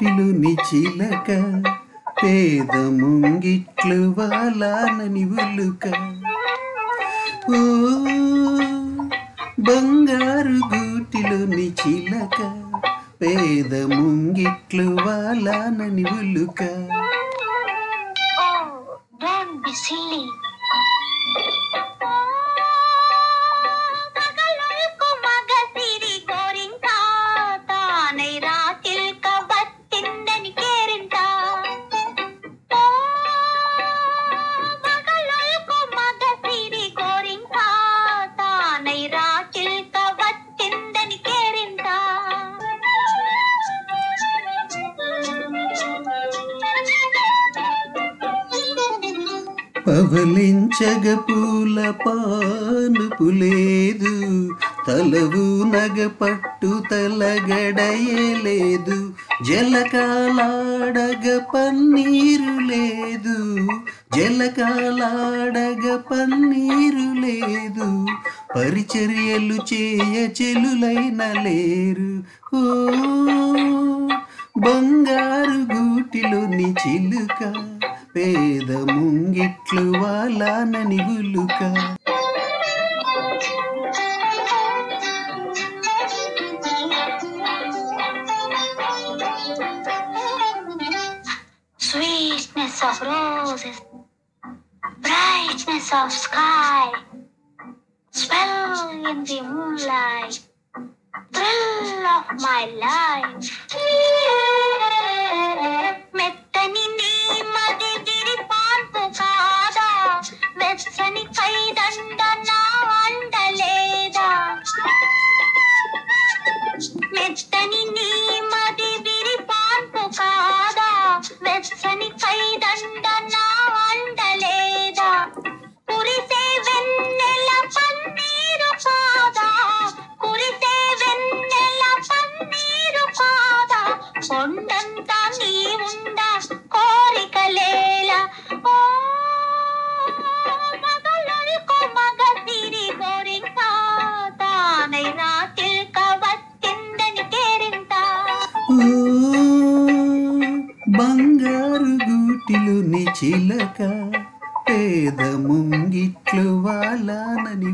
గూటిలోని చిలక పేద ముంగిట్లు వాలానని ఉలుక ఓ బంగారు గూటిలోని చిలక పేద ముంగిట్లు వాలానని ఉలుక. Don't be silly. పవలించగ పూల పానుపు లేదు, తలవు నగ పట్టు తలగడయలేదు, జలకాలాడగ పన్నీరు లేదు, జలకాలాడగ పన్నీరు లేదు, పరిచర్యలు చేయ చెలులైన లేరు. ఓ బంగారు గూటిలోని చిలుక పేద ముంగిట్లు వాలానని ఉలుక. Sweetness of roses, brightness of sky, spell in the moonlight, thrill of my life. మెత్తని నీ మది విరిపాన్పు కాదా, వెచ్చని కైదండ నా అండలేదా. మెత్తని నీ మది విరిపాన్పు కాదా, వెచ్చని కైదండ నా అండలేదా. కురిసే వెన్నెల పన్నీరు కాదా, కురిసే వెన్నెల పన్నీరు కాదా, కొండంత నీ ఉండ కోరికలేలా. ఓ మగలకు మగ సిరి గోరింక, తానై నా చిల్క వచ్చిందని కేరింత. ఓ బంగారు గూటిలోని చిలక పేద ముంగిట్లు వాలానని